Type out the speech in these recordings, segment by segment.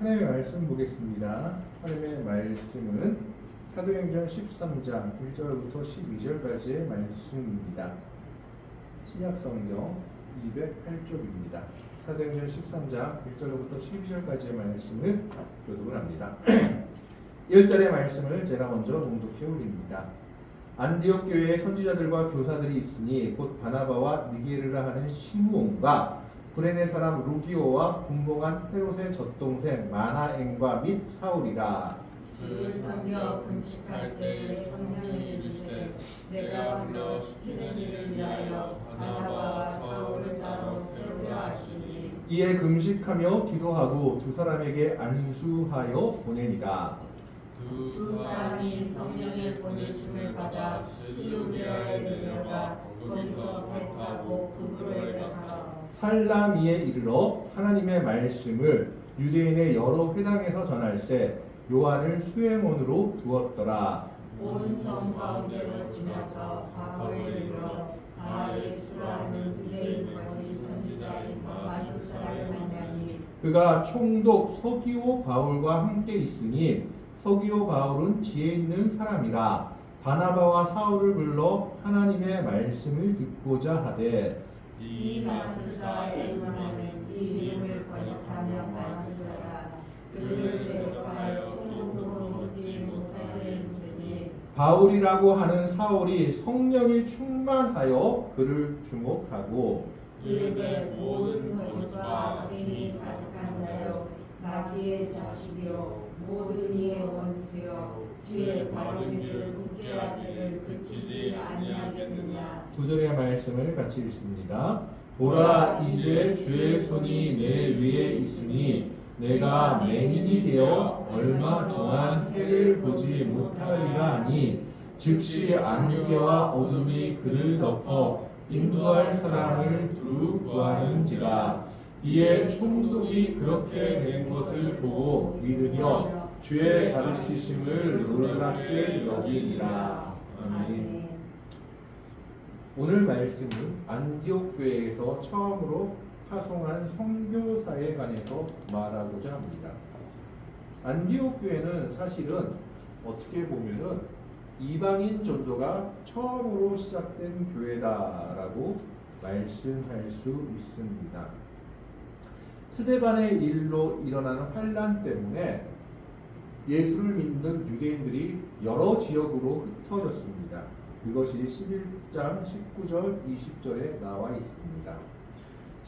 하나님의 말씀 보겠습니다. 하나님의 말씀은 사도행전 13장 1절부터 12절까지의 말씀입니다. 신약성경 208쪽입니다. 사도행전 13장 1절부터 12절까지의 말씀을 교독을 합니다. 1절의 말씀을 제가 먼저 봉독해 올립니다. 안디옥 교회에 선지자들과 교사들이 있으니 곧 바나바와 니게르라 하는 시므온과 구레네 사람 루기오와 분봉한 헤롯의 젖동생 마나엔과 및 사울이라. 주를 섬겨 금식할 때 성령이 이르시되 내가 불러 시키는 일을 위하여 바나바와 사울을 따로 세우려 하시니 이에 금식하며 기도하고 두 사람에게 안수하여 보내니라. 두 사람이 성령의 보내심을 받아 시루리아에 내려가 거기서 배 타고 그브로에 가서 살라미에 이르러 하나님의 말씀을 유대인의 여러 회당에서 전할세 요한을 수행원으로 두었더라. 온 성 가운데로 지나서 바로에 이르러 바알예수라는 유대인 거짓 선지자인 마술사를 만나니 그가 총독 서기오 바울과 함께 있으니 서기오 바울은 지혜 있는 사람이라. 바나바와 사울을 불러 하나님의 말씀을 듣고자 하되 이 마술사 엘문하는 이 이름을 번역하며 마술사라 그를 대적하여 총독으로 먹지 못하게 했으니 바울이라고 하는 사울이 성령이 충만하여 그를 주목하고 이르되 모든 거짓과 악인이 가득한 자요 마귀의 자식이요 모든 이의 원수요 주의 바른 일을 굳게 하기를 그치지 아니하겠느냐. 두 절의 말씀을 같이 읽습니다. 보라 이제 주의 손이 내 위에 있으니 내가 맹인이 되어 얼마 동안 해를 보지 못하리라 하니 즉시 안개와 어둠이 그를 덮어 인도할 사람을 두루 구하는지라. 이에 총독이 그렇게 된 것을 보고 믿으며 주의 가르치심을 놀랍게 여기니라. 아멘. 오늘 말씀은 안디옥 교회에서 처음으로 파송한 선교사에 관해서 말하고자 합니다. 안디옥 교회는 사실은 어떻게 보면은 이방인 전도가 처음으로 시작된 교회다라고 말씀할 수 있습니다. 스데반의 일로 일어나는 환란 때문에 예수를 믿는 유대인들이 여러 지역으로 흩어졌습니다. 그것이 11장 19절 20절에 나와 있습니다.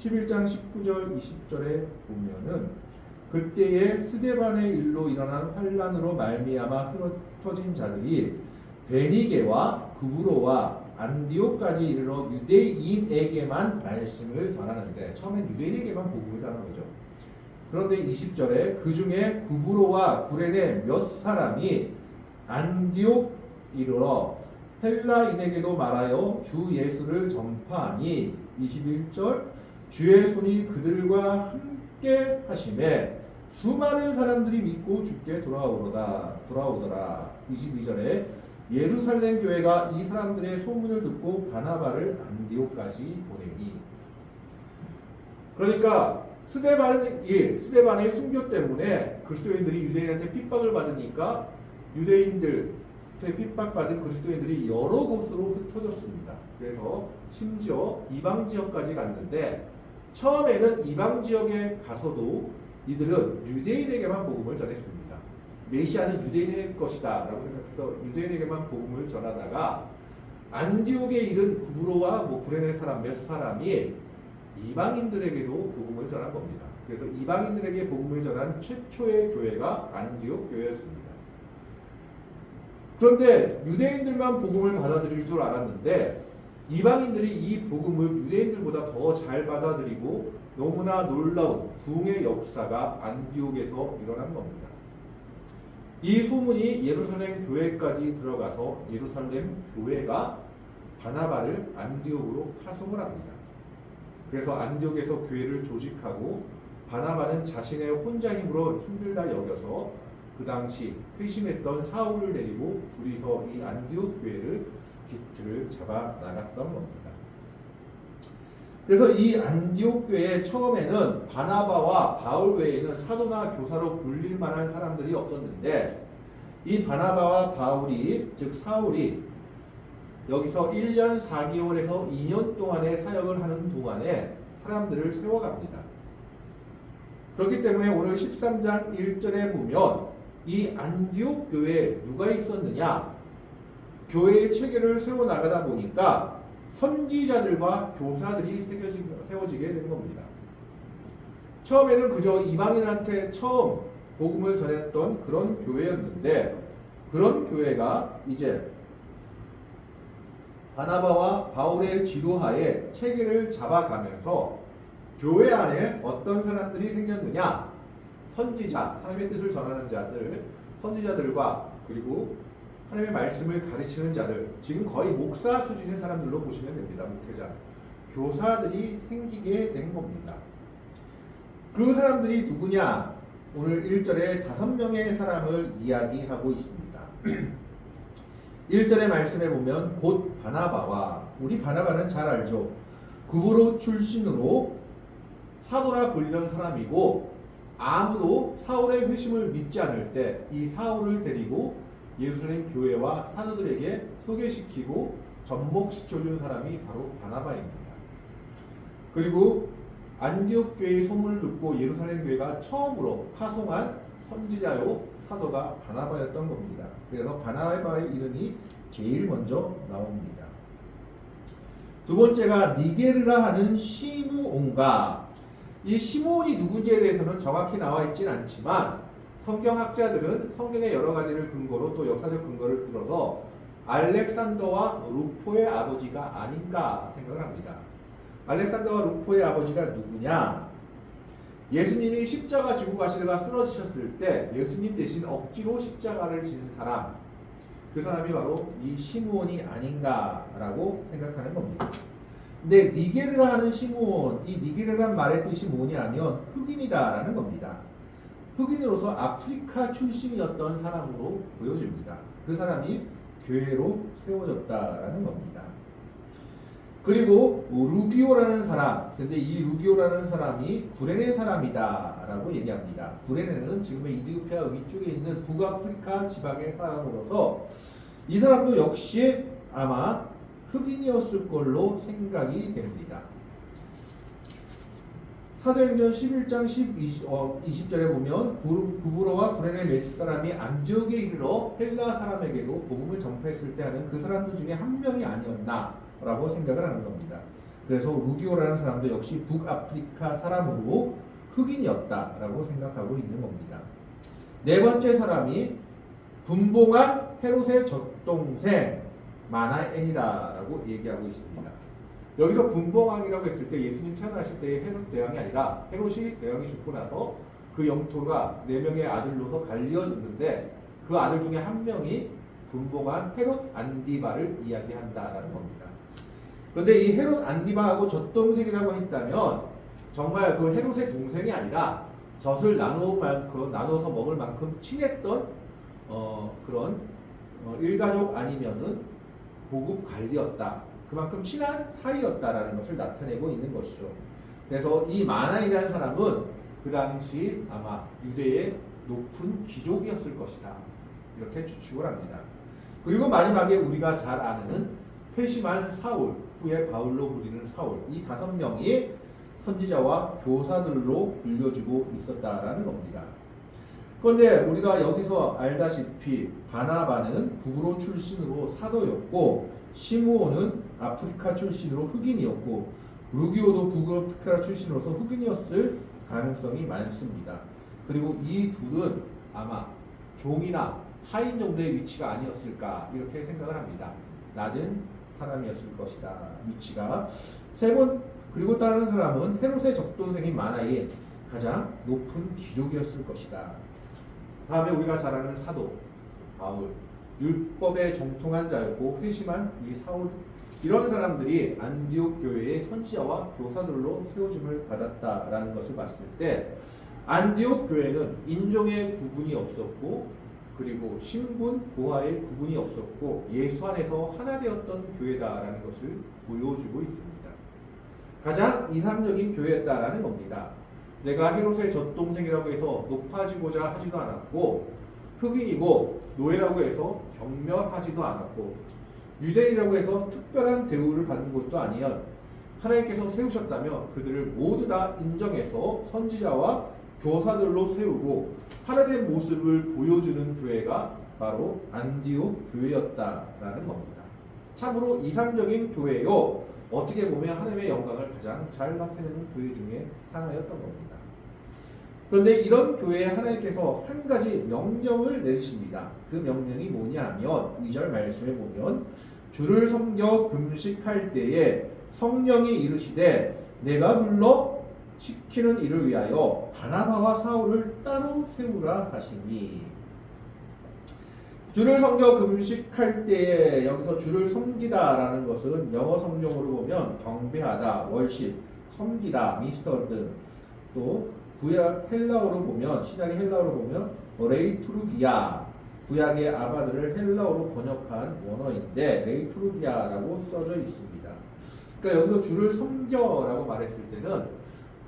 11장 19절 20절에 보면은 그때에 스데반의 일로 일어난 환란으로 말미암아 흩어진 자들이 베니게와 구브로와 안디옥까지 이르러 유대인에게만 말씀을 전하는데 처음엔 유대인에게만 복음을 전하는 거죠. 그런데 20절에 그 중에 구브로와 구레네 몇 사람이 안디옥 이르러 헬라인에게도 말하여 주 예수를 전파하니 21절 주의 손이 그들과 함께 하심에 수많은 사람들이 믿고 주께 돌아오더라. 22절에 예루살렘 교회가 이 사람들의 소문을 듣고 바나바를 안디옥까지 보내니. 그러니까 스데반의 순교 때문에 그리스도인들이 유대인한테 핍박을 받으니까 유대인들한테 핍박받은 그리스도인들이 여러 곳으로 흩어졌습니다. 그래서 심지어 이방 지역까지 갔는데 처음에는 이방 지역에 가서도 이들은 유대인에게만 복음을 전했습니다. 메시아는 유대인의 것이다 라고 생각해서 유대인에게만 복음을 전하다가 안디옥에 이른 구브로와 구레네 사람 몇 사람이 이방인들에게도 복음을 전한 겁니다. 그래서 이방인들에게 복음을 전한 최초의 교회가 안디옥 교회였습니다. 그런데 유대인들만 복음을 받아들일 줄 알았는데 이방인들이 이 복음을 유대인들보다 더 잘 받아들이고 너무나 놀라운 부흥의 역사가 안디옥에서 일어난 겁니다. 이 소문이 예루살렘 교회까지 들어가서 예루살렘 교회가 바나바를 안디옥으로 파송을 합니다. 그래서 안디옥에서 교회를 조직하고 바나바는 자신의 혼자 힘으로 힘들다 여겨서 그 당시 회심했던 사울을 데리고 둘이서 이 안디옥 교회를 기틀을 잡아 나갔던 겁니다. 그래서 이 안디옥 교회 처음에는 바나바와 바울 외에는 사도나 교사로 불릴 만한 사람들이 없었는데 이 바나바와 바울이 즉 사울이 여기서 1년 4개월에서 2년 동안의 사역을 하는 동안에 사람들을 세워갑니다. 그렇기 때문에 오늘 13장 1절에 보면 이 안디옥 교회에 누가 있었느냐? 교회의 체계를 세워나가다 보니까 선지자들과 교사들이 세워지게 된 겁니다. 처음에는 그저 이방인한테 처음 복음을 전했던 그런 교회였는데 그런 교회가 이제 바나바와 바울의 지도하에 체계를 잡아가면서 교회 안에 어떤 사람들이 생겼느냐? 선지자, 하나님의 뜻을 전하는 자들, 선지자들과 그리고 하나님의 말씀을 가르치는 자들, 지금 거의 목사 수준의 사람들로 보시면 됩니다. 목회자, 교사들이 생기게 된 겁니다. 그 사람들이 누구냐? 오늘 1절에 5명의 사람을 이야기하고 있습니다. 1절의 말씀에 보면 곧 바나바와, 우리 바나바는 잘 알죠. 구브로 출신으로 사도라 불리던 사람이고 아무도 사울의 회심을 믿지 않을 때 이 사울을 데리고 예루살렘 교회와 사도들에게 소개시키고 접목시켜준 사람이 바로 바나바입니다. 그리고 안디옥 교회의 소문을 듣고 예루살렘 교회가 처음으로 파송한 선지자요 사도가 바나바였던 겁니다. 그래서 바나바의 이름이 제일 먼저 나옵니다. 두 번째가 니게르라 하는 시므온가. 이 시므온이 누군지에 대해서는 정확히 나와 있진 않지만 성경학자들은 성경의 여러 가지를 근거로 또 역사적 근거를 들어서 알렉산더와 루포의 아버지가 아닌가 생각을 합니다. 알렉산더와 루포의 아버지가 누구냐? 예수님이 십자가 지고 가시다가 쓰러지셨을 때 예수님 대신 억지로 십자가를 지는 사람, 그 사람이 바로 이 시므온이 아닌가라고 생각하는 겁니다. 근데 니게르라 하는 시므온, 이 니게르란 말의 뜻이 뭐냐면 흑인이다라는 겁니다. 흑인으로서 아프리카 출신이었던 사람으로 보여집니다. 그 사람이 교회로 세워졌다라는 겁니다. 그리고 루기오라는 사람, 근데 이 루기오라는 사람이 구레네 사람이다라고 얘기합니다. 구레네는 지금의 이디오피아 위쪽에 있는 북아프리카 지방의 사람으로서 이 사람도 역시 아마 흑인이었을 걸로 생각이 됩니다. 사도행전 11장 20절에 보면 구브로와 구레네 몇 사람이 안디옥에 이르러 헬라 사람에게도 복음을 전파했을 때 하는 그 사람들 중에 한 명이 아니었나라고 생각을 하는 겁니다. 그래서 루기오라는 사람도 역시 북아프리카 사람으로 흑인이었다라고 생각하고 있는 겁니다. 네 번째 사람이 분봉한 헤롯의 젖동생 마나엔이다라고 얘기하고 있습니다. 여기서 분봉왕이라고 했을 때 예수님 태어나실 때의 헤롯 대왕이 아니라 헤롯이 대왕이 죽고 나서 그 영토가 4명의 아들로서 갈려졌는데 그 아들 중에 한 명이 분봉한 헤롯 안디바를 이야기한다라는 겁니다. 그런데 이 헤롯 안디바하고 젖동생이라고 했다면 정말 그 헤롯의 동생이 아니라 젖을 나눠서 먹을 만큼 친했던 그런 일가족 아니면은 고급 관리였다. 그만큼 친한 사이였다라는 것을 나타내고 있는 것이죠. 그래서 이 마나이라는 사람은 그 당시 아마 유대의 높은 귀족이었을 것이다. 이렇게 추측을 합니다. 그리고 마지막에 우리가 잘 아는 회심한 사울, 후에 바울로 불리는 사울, 이 5명이 선지자와 교사들로 불려지고 있었다라는 겁니다. 그런데 우리가 여기서 알다시피 바나바는 구브로 출신으로 사도였고 시므온은 아프리카 출신으로 흑인이었고 루기오도 북아프리카 출신으로서 흑인이었을 가능성이 많습니다. 그리고 이 둘은 아마 종이나 하인 정도의 위치가 아니었을까 이렇게 생각을 합니다. 낮은 사람이었을 것이다. 위치가 그리고 다른 사람은 헤롯의 적동생인 마나의 가장 높은 귀족이었을 것이다. 다음에 우리가 잘 아는 사도 바울, 율법에 정통한 자였고 회심한 이 사울, 이런 사람들이 안디옥 교회의 선지자와 교사들로 세워짐을 받았다라는 것을 봤을 때 안디옥 교회는 인종의 구분이 없었고 그리고 신분, 보화의 구분이 없었고 예수 안에서 하나 되었던 교회다라는 것을 보여주고 있습니다. 가장 이상적인 교회였다라는 겁니다. 내가 헤롯의 젖동생이라고 해서 높아지고자 하지도 않았고, 흑인이고 노예라고 해서 경멸하지도 않았고, 유대인이라고 해서 특별한 대우를 받는 것도 아니요, 하나님께서 세우셨다면 그들을 모두 다 인정해서 선지자와 교사들로 세우고 하나된 모습을 보여주는 교회가 바로 안디옥 교회였다라는 겁니다. 참으로 이상적인 교회요, 어떻게 보면 하나님의 영광을 가장 잘 나타내는 교회 중에 하나였던 겁니다. 그런데 이런 교회에 하나님께서 한 가지 명령을 내리십니다. 그 명령이 뭐냐면 2절 말씀에 보면 주를 섬겨 금식할 때에 성령이 이르시되 내가 불러 시키는 일을 위하여 바나바와 사울을 따로 세우라 하시니, 주를 섬겨 금식할 때에 여기서 주를 섬기다라는 것은 영어 성경으로 보면 경배하다, 월십, 섬기다, 미스터 또 구약 헬라어로 보면, 신약의 헬라어로 보면 레이투르기아, 구약의 아바들을 헬라어로 번역한 원어인데 레이투르기아라고 써져 있습니다. 그러니까 여기서 주를 섬겨라고 말했을 때는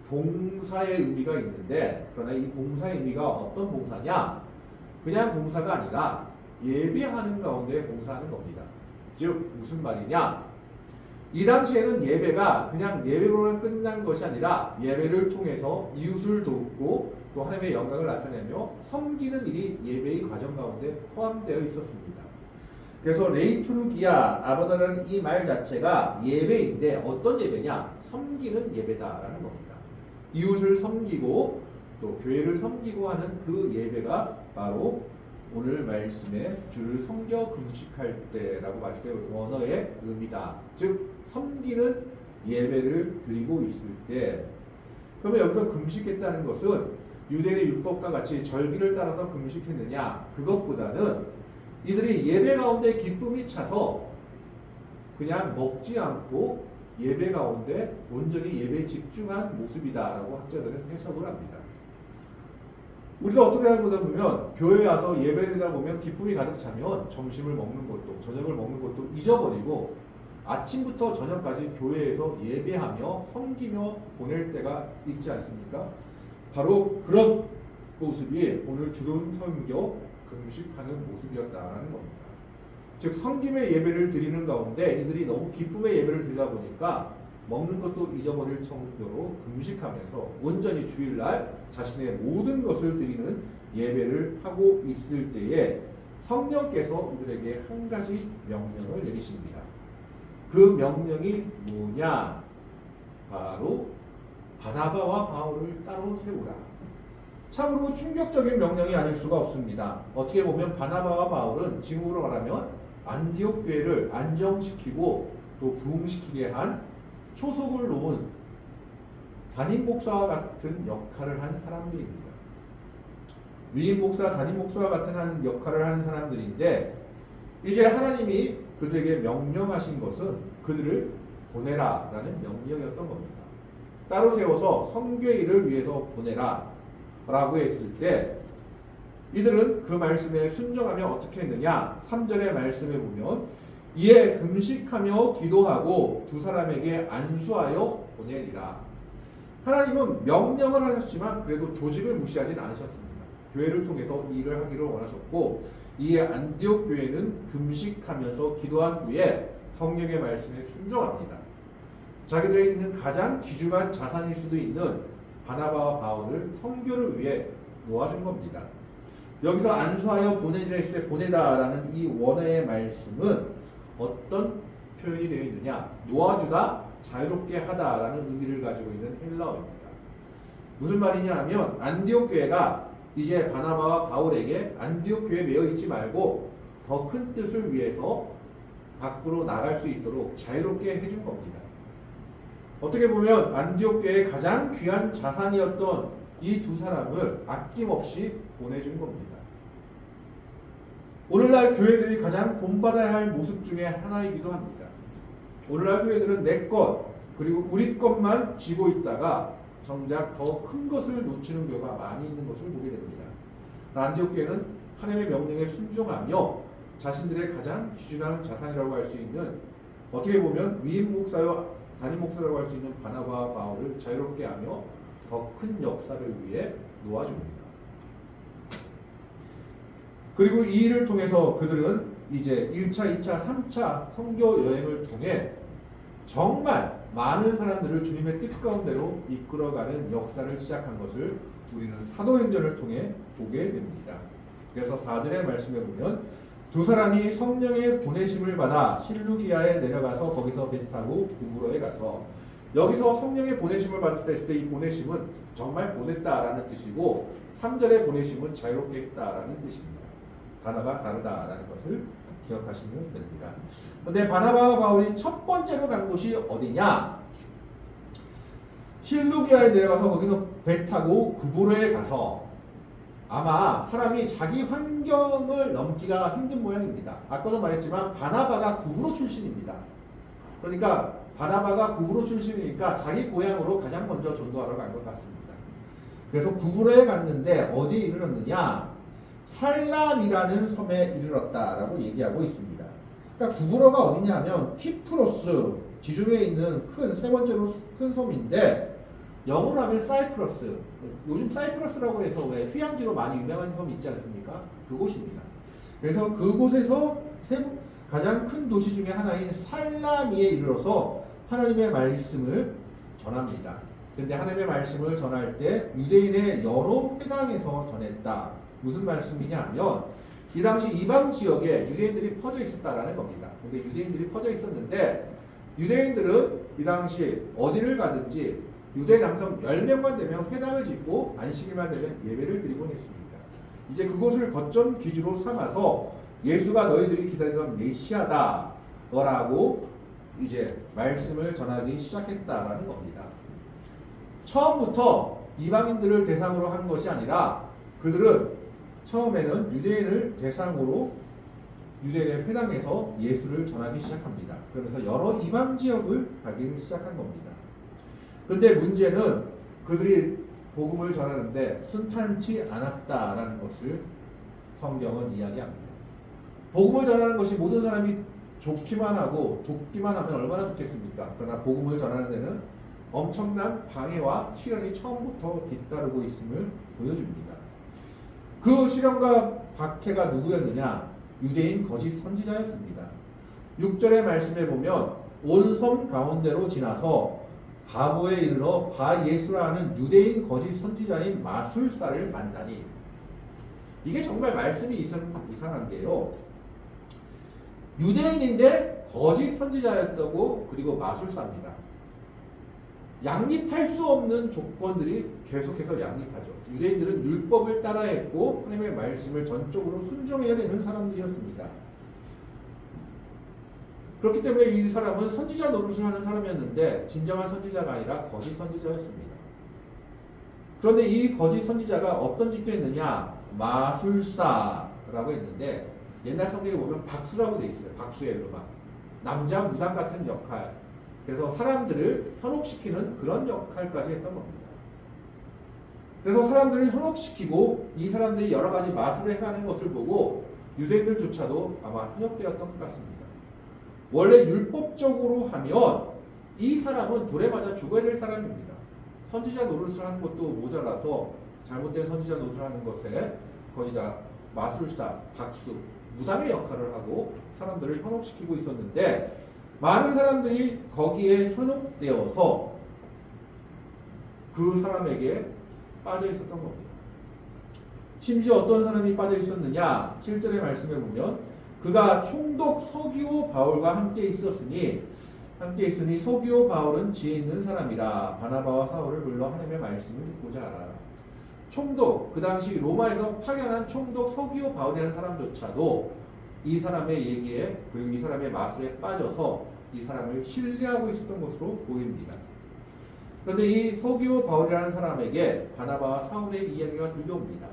봉사의 의미가 있는데, 그러나 이 봉사의 의미가 어떤 봉사냐? 그냥 봉사가 아니라 예배하는 가운데 봉사하는 겁니다. 즉 무슨 말이냐? 이 당시에는 예배가 그냥 예배로만 끝난 것이 아니라 예배를 통해서 이웃을 돕고 또 하나님의 영광을 나타내며 섬기는 일이 예배의 과정 가운데 포함되어 있었습니다. 그래서 레이투르기아 아바다라는 이 말 자체가 예배인데 어떤 예배냐? 섬기는 예배다라는 겁니다. 이웃을 섬기고 또 교회를 섬기고 하는 그 예배가 바로 오늘 말씀에 주를 섬겨 금식할 때라고 말할 때 원어의 의미다. 즉 섬기는 예배를 드리고 있을 때, 그러면 여기서 금식했다는 것은 유대인의 율법과 같이 절기를 따라서 금식했느냐? 그것보다는 이들이 예배 가운데 기쁨이 차서 그냥 먹지 않고 예배 가운데 온전히 예배에 집중한 모습이다라고 학자들은 해석을 합니다. 우리가 어떻게 하다 보면 교회에 와서 예배드리다 보면 기쁨이 가득 차면 점심을 먹는 것도 저녁을 먹는 것도 잊어버리고 아침부터 저녁까지 교회에서 예배하며 섬기며 보낼 때가 있지 않습니까? 바로 그런 모습이 오늘 주름 섬겨 금식하는 모습이었다는 겁니다. 즉 섬김의 예배를 드리는 가운데 이들이 너무 기쁨의 예배를 드리다 보니까 먹는 것도 잊어버릴 정도로 금식하면서 온전히 주일날 자신의 모든 것을 드리는 예배를 하고 있을 때에 성령께서 이들에게 한 가지 명령을 내리십니다. 그 명령이 뭐냐? 바로 바나바와 바울을 따로 세우라. 참으로 충격적인 명령이 아닐 수가 없습니다. 어떻게 보면 바나바와 바울은 지금으로 말하면 안디옥 교회를 안정시키고 또 부흥시키게 한 초석을 놓은 담임 목사와 같은 역할을 한 사람들입니다. 위임 목사, 담임 목사와 같은 역할을 한 사람들인데 이제 하나님이 그들에게 명령하신 것은 그들을 보내라라는 명령이었던 겁니다. 따로 세워서 선교의 일을 위해서 보내라 라고 했을 때 이들은 그 말씀에 순종하며 어떻게 했느냐? 3절의 말씀에 보면 이에 금식하며 기도하고 두 사람에게 안수하여 보내리라. 하나님은 명령을 하셨지만 그래도 조직을 무시하진 않으셨습니다. 교회를 통해서 이 일을 하기를 원하셨고 이에 안디옥 교회는 금식하면서 기도한 후에 성령의 말씀에 순종합니다. 자기들에 있는 가장 귀중한 자산일 수도 있는 바나바와 바울을 선교를 위해 놓아준 겁니다. 여기서 안수하여 보내리라 했을 때 보내다라는 이 원어의 말씀은 어떤 표현이 되어 있느냐? 놓아주다, 자유롭게 하다라는 의미를 가지고 있는 헬라어입니다. 무슨 말이냐 하면 안디옥 교회가 이제 바나바와 바울에게 안디옥 교회에 매여 있지 말고 더 큰 뜻을 위해서 밖으로 나갈 수 있도록 자유롭게 해준 겁니다. 어떻게 보면 안디옥 교회의 가장 귀한 자산이었던 이 두 사람을 아낌없이 보내준 겁니다. 오늘날 교회들이 가장 본받아야 할 모습 중에 하나이기도 합니다. 오늘날 교회들은 내 것 그리고 우리 것만 쥐고 있다가 정작 더 큰 것을 놓치는 경우가 많이 있는 것을 보게 됩니다. 안디옥 교회는 하나님의 명령에 순종하며 자신들의 가장 귀중한 자산이라고 할 수 있는 어떻게 보면 위임 목사요 단임 목사라고 할 수 있는 바나바와 바울을 자유롭게 하며 더 큰 역사를 위해 놓아줍니다. 그리고 이 일을 통해서 그들은 이제 1차, 2차, 3차 선교 여행을 통해 정말 많은 사람들을 주님의 뜻 가운데로 이끌어가는 역사를 시작한 것을 우리는 사도행전을 통해 보게 됩니다. 그래서 4절의 말씀에 보면 두 사람이 성령의 보내심을 받아 실루기아에 내려가서 거기서 배 타고 구브로에 가서, 여기서 성령의 보내심을 받았을 때 이 보내심은 정말 보냈다라는 뜻이고 3절의 보내심은 자유롭게 했다라는 뜻입니다. 단어가 다르다라는 것을 기억하시면 됩니다. 그런데 바나바와 바울이 첫 번째로 간 곳이 어디냐? 실루기아에 내려가서 거기서 배 타고 구브로에 가서, 아마 사람이 자기 환경을 넘기가 힘든 모양입니다. 아까도 말했지만 바나바가 구브로 출신입니다. 그러니까 바나바가 구브로 출신이니까 자기 고향으로 가장 먼저 전도하러 간 것 같습니다. 그래서 구브로에 갔는데 어디에 이르렀느냐? 살람이라는 섬에 이르렀다라고 얘기하고 있습니다. 그러니까 구브로가 어디냐면 키프로스 지중해에 있는 세 번째로 큰 섬인데, 영어로 하면 사이프러스, 요즘 사이프러스라고 해서 왜 휴양지로 많이 유명한 섬이 있지 않습니까? 그곳입니다. 그래서 그곳에서 가장 큰 도시 중에 하나인 살라미에 이르러서 하나님의 말씀을 전합니다. 근데 하나님의 말씀을 전할 때 유대인의 여러 회당에서 전했다. 무슨 말씀이냐 하면 이 당시 이방 지역에 유대인들이 퍼져 있었다라는 겁니다. 근데 유대인들이 퍼져 있었는데 유대인들은 이 당시 어디를 가든지 유대 남성 10명만 되면 회당을 짓고 안식일만 되면 예배를 드리곤 했습니다. 이제 그곳을 거점 기지로 삼아서 예수가 너희들이 기다리던 메시아다 라고 이제 말씀을 전하기 시작했다라는 겁니다. 처음부터 이방인들을 대상으로 한 것이 아니라 그들은 처음에는 유대인을 대상으로 유대인의 회당에서 예수를 전하기 시작합니다. 그러면서 여러 이방 지역을 가기 시작한 겁니다. 그런데 문제는 그들이 복음을 전하는데 순탄치 않았다라는 것을 성경은 이야기합니다. 복음을 전하는 것이 모든 사람이 좋기만 하고 돕기만 하면 얼마나 좋겠습니까? 그러나 복음을 전하는 데는 엄청난 방해와 시련이 처음부터 뒤따르고 있음을 보여줍니다. 그 시련과 박해가 누구였느냐? 유대인 거짓 선지자였습니다. 6절의 말씀에 보면 온 섬 가운데로 지나서 바보에 이르러 바예수라 하는 유대인 거짓 선지자인 마술사를 만나니, 이게 정말 말씀이 이상한 게요. 유대인인데 거짓 선지자였다고, 그리고 마술사입니다. 양립할 수 없는 조건들이 계속해서 양립하죠. 유대인들은 율법을 따라했고 하나님의 말씀을 전적으로 순종해야 되는 사람들이었습니다. 그렇기 때문에 이 사람은 선지자 노릇을 하는 사람이었는데 진정한 선지자가 아니라 거짓 선지자였습니다. 그런데 이 거짓 선지자가 어떤 짓도 했느냐? 마술사라고 했는데 옛날 성경에 보면 박수라고 돼 있어요. 박수의 음악. 남자 무당 같은 역할. 그래서 사람들을 현혹시키는 그런 역할까지 했던 겁니다. 그래서 사람들을 현혹시키고 이 사람들이 여러 가지 마술을 해가는 것을 보고 유대인들조차도 아마 현혹되었던 것 같습니다. 원래 율법적으로 하면 이 사람은 돌에 맞아 죽어야 될 사람입니다. 선지자 노릇을 하는 것도 모자라서 잘못된 선지자 노릇을 하는 것에 거기다 마술사, 박수, 무당의 역할을 하고 사람들을 현혹시키고 있었는데 많은 사람들이 거기에 현혹되어서 그 사람에게 빠져 있었던 겁니다. 심지어 어떤 사람이 빠져 있었느냐? 7절의 말씀에 보면 그가 총독 서기오 바울과 함께 있으니 서기오 바울은 지혜 있는 사람이라 바나바와 사울을 불러 하나님의 말씀을 듣고자 하라. 총독, 그 당시 로마에서 파견한 총독 서기오 바울이라는 사람조차도 이 사람의 얘기에, 그리고 이 사람의 마술에 빠져서 이 사람을 신뢰하고 있었던 것으로 보입니다. 그런데 이 서기오 바울이라는 사람에게 바나바와 사울의 이야기가 들려옵니다.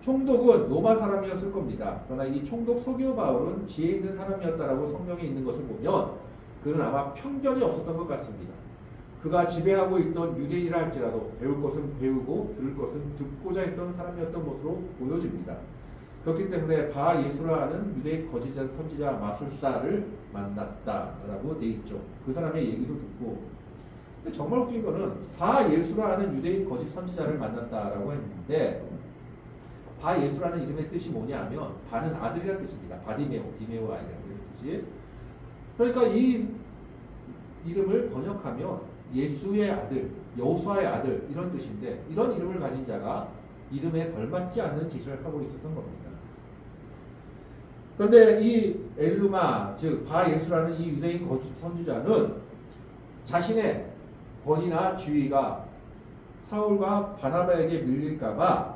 총독은 로마 사람이었을 겁니다. 그러나 이 총독 서기오 바울은 지혜 있는 사람이었다라고 성경에 있는 것을 보면 그는 아마 편견이 없었던 것 같습니다. 그가 지배하고 있던 유대인이라 할지라도 배울 것은 배우고 들을 것은 듣고자 했던 사람이었던 것으로 보여집니다. 그렇기 때문에 바 예수라는 유대 거짓 선지자 마술사를 만났다라고 돼 있죠. 그 사람의 얘기도 듣고. 근데 정말 웃긴 거는 바 예수라는 유대인 거짓 선지자를 만났다라고 했는데, 바 예수라는 이름의 뜻이 뭐냐면 바는 아들이라는 뜻입니다. 바디메오, 디메오 아이라는 뜻이. 그러니까 이 이름을 번역하면 예수의 아들, 여호수아의 아들 이런 뜻인데, 이런 이름을 가진 자가 이름에 걸맞지 않는 짓을 하고 있었던 겁니다. 그런데 이 엘루마, 즉 바 예수라는 이 유대인 거짓 선지자는 자신의 권위나 지위가 사울과 바나바에게 밀릴까봐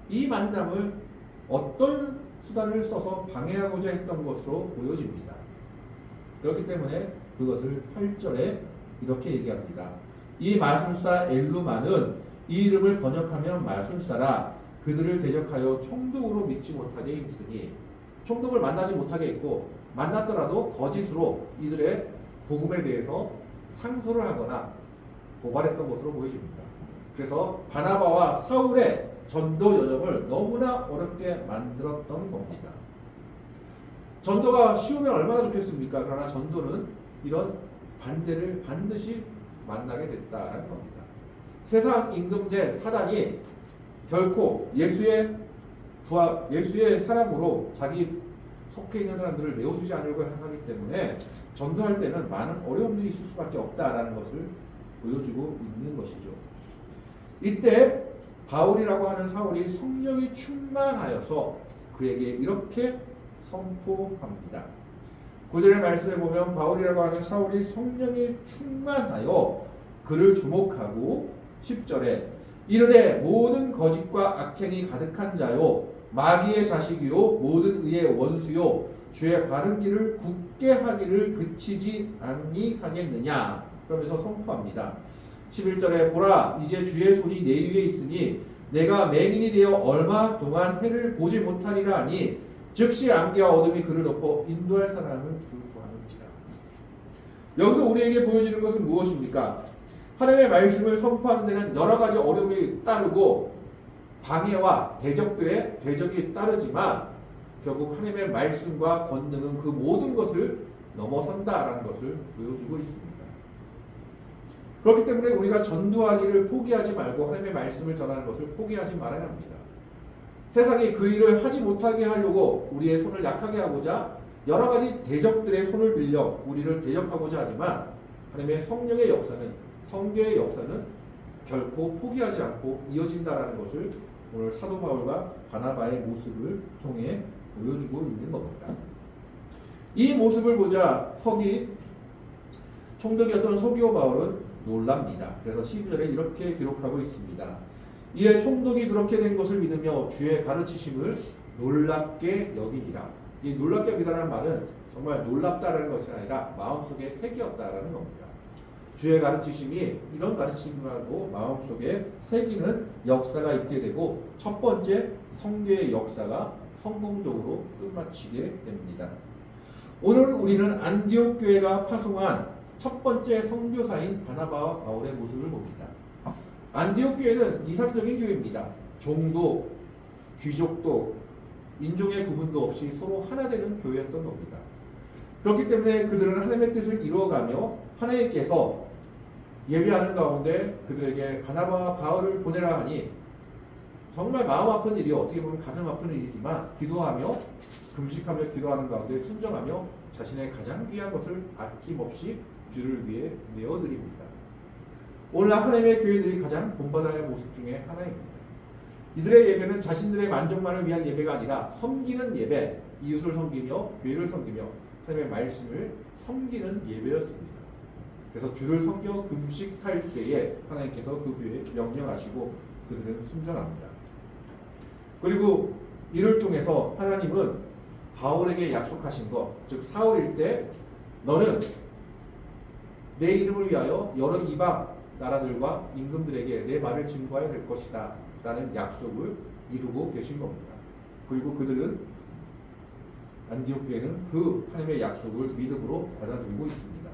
이 만남을 어떤 수단을 써서 방해하고자 했던 것으로 보여집니다. 그렇기 때문에 그것을 8절에 이렇게 얘기합니다. 이 마술사 엘루마는 이 이름을 번역하면 마술사라 그들을 대적하여 총독으로 믿지 못하게 힘쓰니, 총독을 만나지 못하게 했고 만났더라도 거짓으로 이들의 복음에 대해서 상소를 하거나 고발했던 것으로 보여집니다. 그래서 바나바와 사울의 전도 여정을 너무나 어렵게 만들었던 겁니다. 전도가 쉬우면 얼마나 좋겠습니까? 그러나 전도는 이런 반대를 반드시 만나게 됐다라는 겁니다. 세상 임금된 사단이 결코 예수의 사람으로 자기 속해 있는 사람들을 내어주지 않으려고 하기 때문에 전도할 때는 많은 어려움들이 있을 수밖에 없다라는 것을 보여주고 있는 것이죠. 이때 바울이라고 하는 사울이 성령이 충만하여서 그에게 이렇게 선포합니다. 9절의 말씀에 보면 바울이라고 하는 사울이 성령이 충만하여 그를 주목하고 10절에 이르되 모든 거짓과 악행이 가득한 자요 마귀의 자식이요 모든 의의 원수요 주의 바른 길을 굳게 하기를 그치지 아니하겠느냐 그러면서 선포합니다. 11절에 보라 이제 주의 손이 내 위에 있으니 내가 맹인이 되어 얼마 동안 해를 보지 못하리라 하니 즉시 안개와 어둠이 그를 덮어 인도할 사람을 두고하는지라. 여기서 우리에게 보여지는 것은 무엇입니까? 하나님의 말씀을 선포하는 데는 여러 가지 어려움이 따르고 방해와 대적이 따르지만 결국 하나님의 말씀과 권능은 그 모든 것을 넘어선다라는 것을 보여주고 있습니다. 그렇기 때문에 우리가 전도하기를 포기하지 말고 하나님의 말씀을 전하는 것을 포기하지 말아야 합니다. 세상이 그 일을 하지 못하게 하려고 우리의 손을 약하게 하고자 여러 가지 대적들의 손을 빌려 우리를 대적하고자 하지만 하나님의 성령의 역사는, 성교의 역사는 결코 포기하지 않고 이어진다라는 것을 오늘 사도 바울과 바나바의 모습을 통해 보여주고 있는 겁니다. 이 모습을 보자 총독이었던 서기오 바울은 놀랍니다. 그래서 12절에 이렇게 기록하고 있습니다. 이에 총독이 그렇게 된 것을 믿으며 주의 가르치심을 놀랍게 여기니라. 이 놀랍게 여기다라는 말은 정말 놀랍다라는 것이 아니라 마음속에 새겼다라는 겁니다. 주의 가르치심이 이런 가르치심하고 마음속에 새기는 역사가 있게 되고 첫 번째 성교의 역사가 성공적으로 끝마치게 됩니다. 오늘 우리는 안디옥 교회가 파송한 첫 번째 선교사인 바나바와 바울의 모습을 봅니다. 안디옥 교회는 이상적인 교회입니다. 종도, 귀족도, 인종의 구분도 없이 서로 하나 되는 교회였던 겁니다. 그렇기 때문에 그들은 하나님의 뜻을 이루어가며 하나님께서 예배하는 가운데 그들에게 바나바와 바울을 보내라 하니 정말 마음 아픈 일이요, 어떻게 보면 가슴 아픈 일이지만 기도하며 금식하며 기도하는 가운데 순종하며 자신의 가장 귀한 것을 아낌없이 주를 위해 내어드립니다. 오늘날 하나님의 교회들이 가장 본받아야 할 모습 중에 하나입니다. 이들의 예배는 자신들의 만족만을 위한 예배가 아니라 섬기는 예배, 이웃을 섬기며 교회를 섬기며 하나님의 말씀을 섬기는 예배였습니다. 그래서 주를 섬겨 금식할 때에 하나님께서 그 교회에 명령하시고 그들은 순종합니다. 그리고 이를 통해서 하나님은 바울에게 약속하신 것, 즉 사울일 때 너는 내 이름을 위하여 여러 이방 나라들과 임금들에게 내 말을 증거해야 될 것이다 라는 약속을 이루고 계신 겁니다. 그리고 그들은 안디옥 교회는 그 하나님의 약속을 믿음으로 받아들이고 있습니다.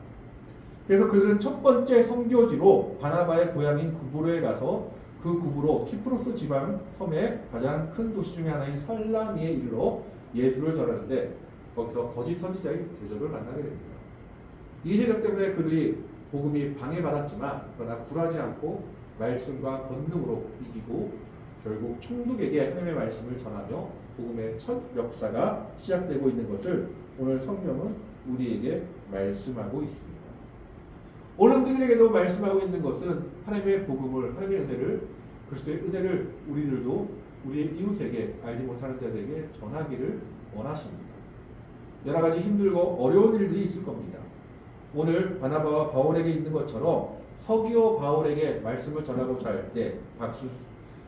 그래서 그들은 첫 번째 선교지로 바나바의 고향인 구브로에 가서 그 구부로 키프로스 지방 섬의 가장 큰 도시 중에 하나인 살라미에 이르러 예수를 전하는데 거기서 거짓 선지자의 대적을 만나게 됩니다. 이 대적 때문에 그들이 복음이 방해받았지만 그러나 굴하지 않고 말씀과 권능으로 이기고 결국 총독에게 하나님의 말씀을 전하며 복음의 첫 역사가 시작되고 있는 것을 오늘 성경은 우리에게 말씀하고 있습니다. 오늘 우리들에게도 말씀하고 있는 것은 하나님의 복음을, 하나님의 은혜를, 그리스도의 은혜를 우리들도 우리의 이웃에게, 알지 못하는 자들에게 전하기를 원하십니다. 여러 가지 힘들고 어려운 일들이 있을 겁니다. 오늘 바나바와 바울에게 있는 것처럼 서기오 바울에게 말씀을 전하고자 할 때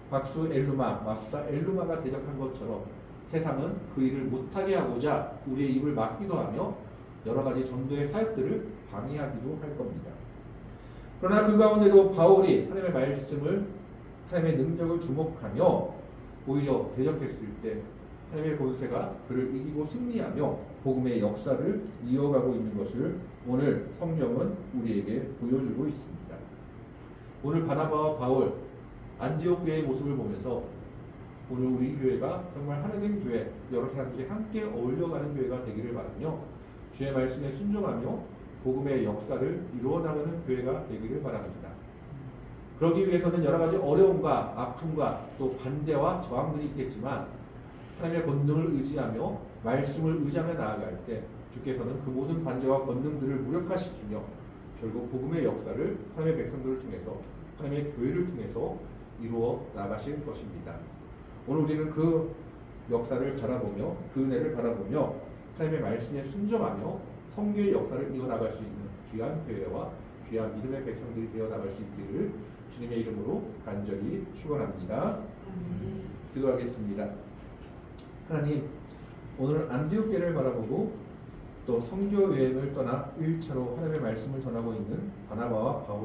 박수 엘루마, 마수사 엘루마가 대적한 것처럼 세상은 그 일을 못하게 하고자 우리의 입을 막기도 하며 여러 가지 전도의 사역들을 방해하기도 할 겁니다. 그러나 그 가운데도 바울이 하나님의 말씀을, 하나님의 능력을 주목하며 오히려 대적했을 때 하나님의 권세가 그를 이기고 승리하며 복음의 역사를 이어가고 있는 것을 오늘 성경은 우리에게 보여주고 있습니다. 오늘 바나바와 바울, 안디옥 교회의 모습을 보면서 오늘 우리 교회가 정말 하나님 교회, 여러 사람들이 함께 어울려가는 교회가 되기를 바라며 주의 말씀에 순종하며 복음의 역사를 이루어나가는 교회가 되기를 바랍니다. 그러기 위해서는 여러 가지 어려움과 아픔과 또 반대와 저항들이 있겠지만 하나님의 권능을 의지하며 말씀을 의지하며 나아갈 때 주께서는 그 모든 반대와 권능들을 무력화시키며 결국 복음의 역사를 하나님의 백성들을 통해서, 하나님의 교회를 통해서 이루어 나가실 것입니다. 오늘 우리는 그 역사를 바라보며 그 은혜를 바라보며 하나님의 말씀에 순종하며 성교의 역사를 이어나갈 수 있는 귀한 교회와 귀한 믿음의 백성들이 되어나갈 수 있기를 주님의 이름으로 간절히 축원합니다. 기도하겠습니다. 하나님, 오늘 안디옥 교회를 바라보고 또 성교 여행을 떠나 1차로 하나님의 말씀을 전하고 있는 바나바와 바울